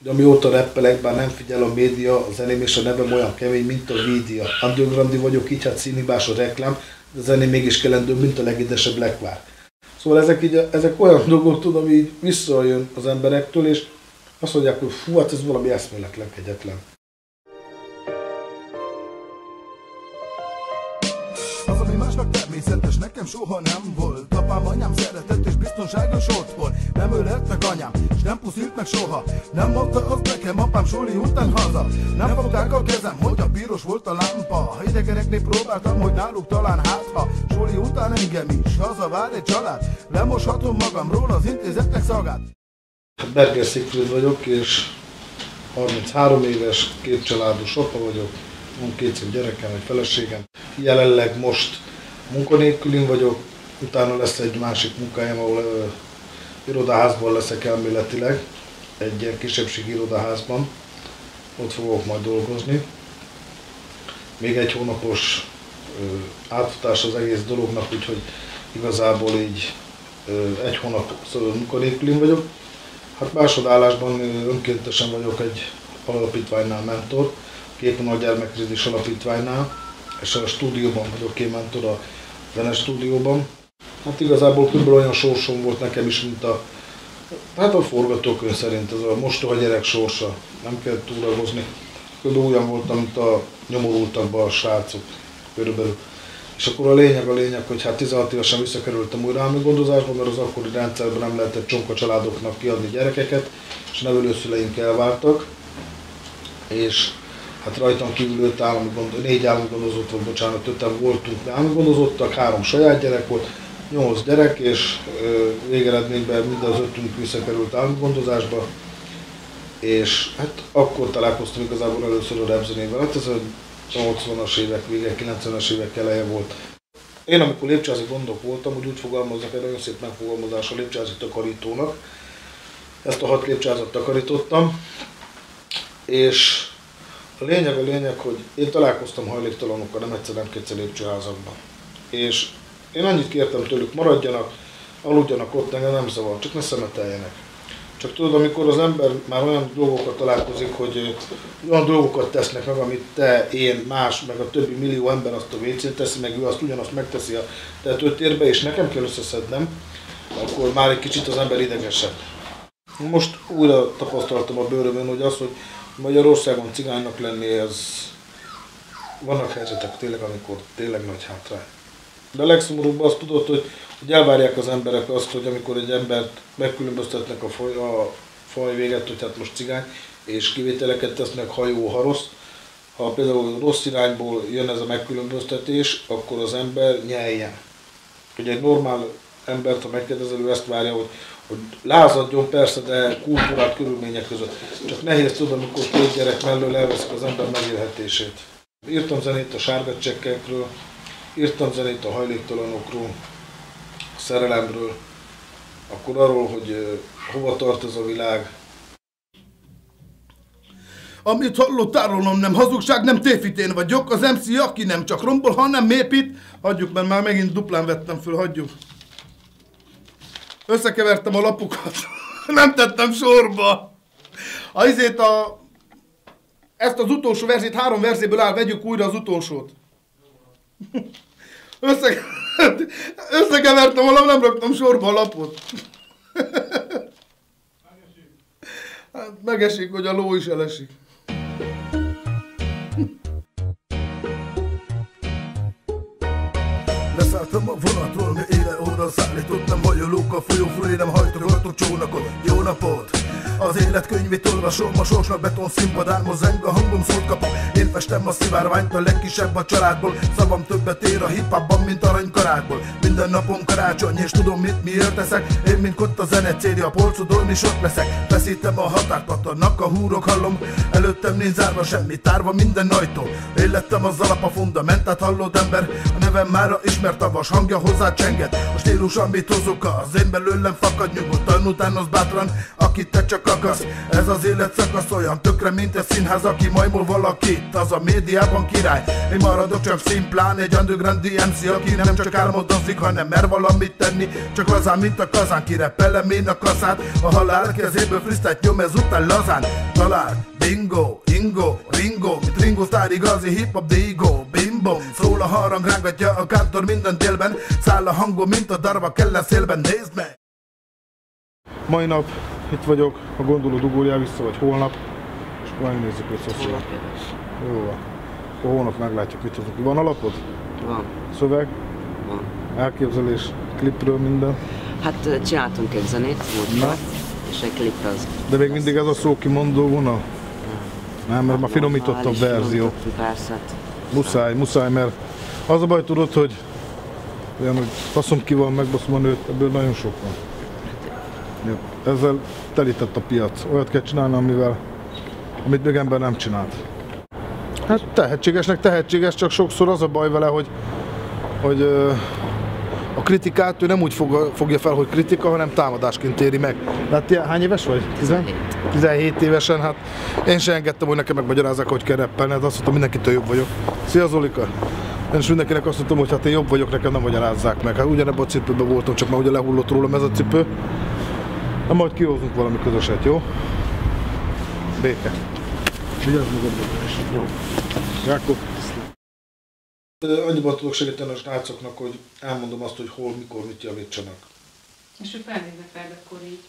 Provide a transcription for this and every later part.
De amióta rappelek, bár nem figyel a média, a zeném és a nevem olyan kemény, mint a média. Underground vagyok, így hát színhibás a reklám, de a zeném mégis kelendő, mint a legédesebb lekvár. Szóval ezek olyan dolgok, tudom, így visszajön az emberektől, és azt mondják, hogy fú, hát ez valami eszméletlen, kegyetlen. Az, ami másnak természetes, nekem soha nem volt. Apám, anyám szeretett és biztonságos otthon. Nem ölelt meg anyám, és nem puszilt meg soha. Nem mondta azt nekem apám suli után haza. Nem fogták a kezem, hogy a piros volt a lámpa. Idegeneknél próbáltam, hogy náluk talán hátha. Suli után engem is, haza vár egy család. Lemoshatom magamról az intézetnek szagát. Berger Szigfried vagyok, és 33 éves, két családos apa vagyok. Van 2 gyerekem, egy feleségem. Jelenleg most munkanélkülin vagyok, utána lesz egy másik munkájám, ahol irodaházban leszek elméletileg, egy ilyen kisebbségi irodaházban. Ott fogok majd dolgozni. Még egy hónapos átfutás az egész dolognak, úgyhogy igazából így egy hónap munkanélkülin vagyok. Hát másodállásban önkéntesen vagyok egy alapítványnál mentor, Képen a gyermekkrízis alapítványnál, és a stúdióban vagyok én mentor, a zenestúdióban. Hát igazából kb. Olyan sorsom volt nekem is, mint a forgatókönyv szerint, ez a mostoha gyerek sorsa, nem kell túragozni. Kb. Olyan voltam, mint a nyomorultakban a srácok körülbelül. És akkor a lényeg, hogy hát 16 évesen visszakerültem újra állami gondozásba, mert az akkori rendszerben nem lehetett csonka családoknak kiadni gyerekeket, és nevelőszüleink elváltak. És hát rajtam kívül 4 állami gondozott volt, bocsánat, 5-en voltunk állami gondozottak, 3 saját gyerek volt, 8 gyerek, és végeredményben mind az 5-ünk visszakerült állami gondozásba. És hát akkor találkoztam igazából először a rapzenével, hát ez a 80-as évek vége, 90-es évek eleje volt. Én amikor lépcsőházi gondok voltam, úgy fogalmaznak, egy nagyon szép megfogalmazás a lépcsőházi takarítónak. Ezt a 6 lépcsőházat takarítottam, és a lényeg, hogy én találkoztam hajléktalanokkal, nem egyszer, nem kétszer lépcsőházakban. És én annyit kértem tőlük, maradjanak, aludjanak ott, engem nem zavar, csak ne szemeteljenek. Csak tudod, amikor az ember már olyan dolgokat találkozik, hogy olyan dolgokat tesznek meg, amit te, én, más, meg a többi millió ember azt a WC-t teszi, meg ő azt ugyanazt megteszi a tetőtérbe, és nekem kell összeszednem, akkor már egy kicsit az ember idegesebb. Most újra tapasztaltam a bőrömön, hogy az, hogy Magyarországon cigánynak lenni, vannak helyzetek tényleg, amikor tényleg nagy hátrány. De a legszomorúbb azt tudod, hogy elvárják az emberek azt, hogy amikor egy embert megkülönböztetnek a faj véget, hogy hát most cigány, és kivételeket tesznek, ha jó, ha rossz. Ha például rossz irányból jön ez a megkülönböztetés, akkor az ember nyeljen. Hogy egy normál embert, ha megkérdezel, ő ezt várja, hogy lázadjon persze, de kultúrát körülmények között. Csak nehéz tudni, amikor 2 gyerek mellől elveszik az ember megélhetését. Írtam zenét a sárga csekkekről, írtam zenét a hajléktalanokról, a szerelemről, akkor arról, hogy hova tart ez a világ. Amit hallottál rólam, nem hazugság, nem tévhitén vagyok. Az MC, aki nem csak rombol, hanem épít. Hagyjuk, mert már megint duplán vettem föl, hagyjuk. Összekevertem a lapokat. Nem tettem sorba. Ezt az utolsó verzét 3 verzéből áll, vegyük újra az utolsót. Összekevertem a lapot, nem raktam sorba a lapot. Hát megesik, hogy a ló is elesik. Leszálltam a vonatról, mi éle óra szállítottam, hajolók a folyó fölé, nem hajtogatok csónakot. Jó napot! Az életkönyvét olvasom, a sorsnak beton színpadán, mozeng a hangom, szót kapok. Én festem a szivárványt, a legkisebb a családból. Szavam többet ér a hip-hopban, mint aranykarácsból. Minden napom karácsony, és tudom miért teszek. Én mint ott a zene célja, a polcodon is ott leszek. Veszítem a határt, annak a húrok hallom. Előttem nincs zárva semmi, tárva minden ajtó. Én lettem az alap, a fundamentát hallott ember. A nevem mára ismert, a vas hangja hozzá csenget. A stílus, amit hozok, az én belőlem fakad, nyugodtan utánoz bátran. Akit te csak kakasz. Ez az életszakasz olyan tökre, mint a színház, aki majmol valakit, az a médiában király. Én maradok csak szimplán, egy underground MC, aki nem csak álmodozik, hanem mer valamit tenni. Csak lazán, mint a kazán, kirepellem én a kaszát. A halál kezéből freestyle nyom, ez után lazán. Talál, bingo, ingo, ringo, mint Ringo Starr, igazi hip-hop digo. Bim-bom, szól a harang, rángatja a kántor minden délben. Száll a hangom, mint a darva kell a szélben, nézd meg! Mai nap itt vagyok, ha gondolod ugorjál vissza, vagy holnap, és majd nézzük össze. Jó van. Akkor holnap meglátjuk, mit tudunk. Van alapod? Van. Szöveg? Van. Elképzelés, klipről, minden? Hát csináltunk egy zenét, múltkor, és egy klip az. De még mindig ez a szókimondó vonal? Nem, mert már finomítottabb verzió. Persze. Muszáj, mert az a baj, tudod, hogy olyan, hogy faszom ki van, megbaszom a nőt, ebből nagyon sok van. Ja, ezzel telített a piac. Olyat kell csinálni, amit még ember nem csinált. Hát tehetségesnek tehetséges, csak sokszor az a baj vele, hogy a kritikát ő nem úgy fogja fel, hogy kritika, hanem támadásként éri meg. De hát hány éves vagy? 17 évesen, hát én sem engedtem, hogy nekem megmagyarázzák, hogy kell rappelni, hát azt mondtam, mindenkitől jobb vagyok. Szia Zolika! Én is mindenkinek azt mondtam, hogy hát én jobb vagyok, nekem nem magyarázzák meg. Hát ugyanebben a cipőben voltam, csak már ugye lehullott rólam ez a cipő. Na majd kihozunk valami közöset, jó? Béke. Vigyázz magadba. Jó. Jákob. Annyiban tudok segíteni a srácoknak, hogy elmondom azt, hogy hol, mikor, mit javítsanak. És ők felnéznek fel, akkor így?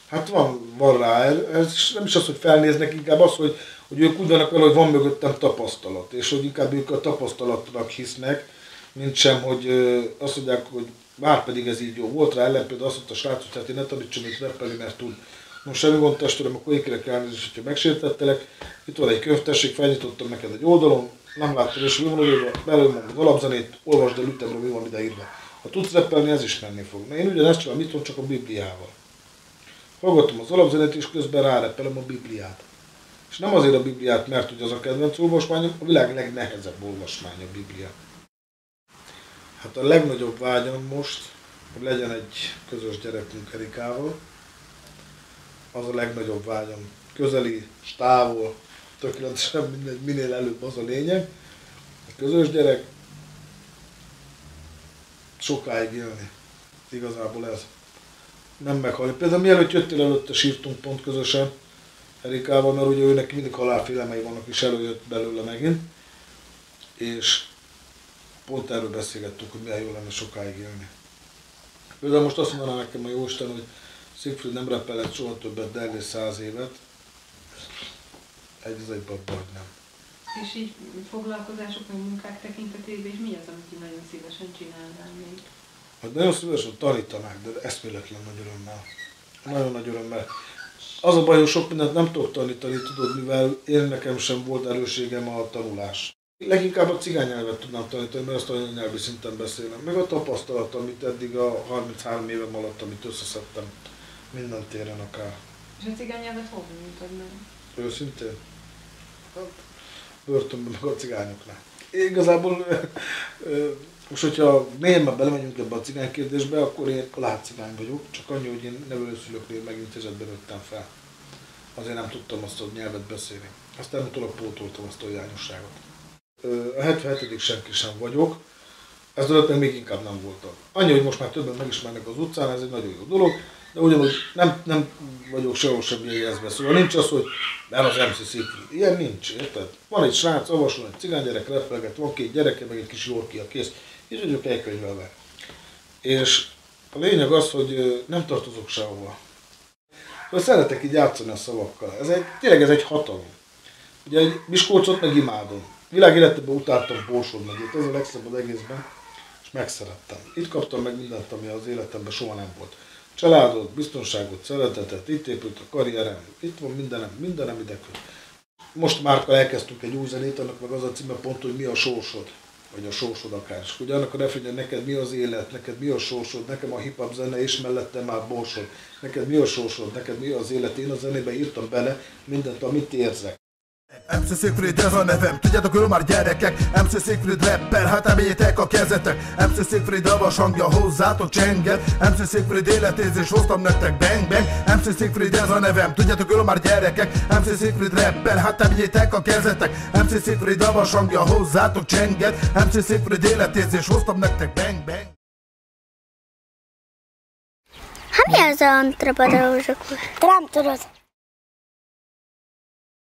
Hát van rá, ez nem is az, hogy felnéznek, inkább az, hogy ők úgy vannak vele, hogy van mögöttem tapasztalat, és hogy inkább ők a tapasztalatnak hisznek, mint sem, hogy azt mondják, hogy már pedig ez így jó volt rá, ellen például azt mondta a srác, hogy hát én ne tanítsam őt rappelni, mert tud. Most semmi gond testvérem, akkor ékérek elnézést, hogyha megsértettelek. Itt van egy könyv, tessék, felnyitottam neked egy oldalon, nem láttad, és mi van odaírva, belőlem az alapzenét, olvasd el ütemről, mi van ideírva. Ha tudsz rappelni, ez is menni fog. Na, én ugyanezt csinálom itthon, csak a Bibliával. Hallgatom az alapzenét, és közben ráreppelem a Bibliát. És nem azért a Bibliát, mert ugye az a kedvenc olvasmányom, a világ legnehezebb olvasmánya a Biblia. Hát a legnagyobb vágyam most, hogy legyen egy közös gyerekünk Erikával. Az a legnagyobb vágyam. Közeli, távol, tökéletesen mindegy, minél előbb az a lényeg. A közös gyerek, sokáig élni. Igazából ez. Nem meghalni. Például mielőtt jöttél előtte, sírtunk pont közösen Erikával, mert ugye őnek mindig halálfélemei vannak, és előjött belőle megint. És pont erről beszélgettünk, hogy milyen jó lenne sokáig élni. Például most azt mondaná nekem a Jóisten, hogy Siegfried nem rappelett soha többet, de egész 100 évet. Egy vagy nem. És így foglalkozások, vagy munkák tekintetében, és mi az, amit nagyon szívesen csinálnál még? Hát nagyon szívesen tanítanák, de eszméletlen nagy örömmel. Nagyon nagy örömmel. Az a baj, hogy sok mindent nem tudok tanítani, tudod, mivel én nekem sem volt erősségem a tanulás. Leginkább a cigány nyelvet tudnám tanítani, mert azt anyanyelvi szinten beszélem. Meg a tapasztalat, amit eddig a 33 évem alatt, amit összeszedtem minden téren akár. És a cigány nyelvet hol nyújtod meg? Őszintén? Hát, börtönben meg a cigányoknál. Igazából most, hogyha mélyebben belemegyünk ebbe a cigány kérdésbe, akkor én látcigány vagyok, csak annyi, hogy én nevelőszülőknél megintézetben nőttem fel. Azért nem tudtam azt a nyelvet beszélni. Aztán utólag pótoltam azt a hiányosságot. A 77. senki sem vagyok, ez alatt még inkább nem voltam. Annyi, hogy most már többen megismernek az utcán, ez egy nagyon jó dolog, de ugyanúgy nem vagyok sehol sem jegyezve. Szóval nincs az, hogy mert az MC Siegfried. Ilyen nincs, érted? Van egy srác, avasol egy cigánygyerek, repelget, van 2 gyereke, meg egy kis Yorkia, kész. Így vagyok elkönyvelve. És a lényeg az, hogy nem tartozok sehova. Szeretek így játszani a szavakkal. Tényleg ez egy hatalom. Ugye egy Miskolcot meg imádom. Világéletben utáltam Borsod megyét, ez a legszebb az egészben, és megszerettem. Itt kaptam meg mindent, ami az életemben soha nem volt. Családot, biztonságot, szeretetet, itt épült a karrierem, itt van mindenem ide köt. Most Márkkal elkezdtünk egy új zenét, annak meg az a címe pont, hogy mi a sorsod, vagy a sorsod akár. És ugye annak a refrényen, neked mi az élet, neked mi a sorsod, nekem a hip-hop zene, és mellette már Borsod. Neked mi a sorsod, neked mi az élet, én a zenébe írtam bele mindent, amit érzek. MC Siegfried, ez a nevem, tudjátok, ő már gyerekek. MC Siegfried rapper, hát emeljétek a kezetek. MC Siegfried avas hangja hozzátok csenget. MC Siegfried életérzés hoztam nektek, bang bang. MC Siegfried ez a nevem, tudjátok jól már gyerekek, MC Siegfried rappel, hát emeljétek a kezetek. MC Siegfried a vasangja, hozzátok csenget, MC Siegfried életérzés, hoztam nektek bang bang. Hát mi az a antropoda rózsakúr? Nem tudod.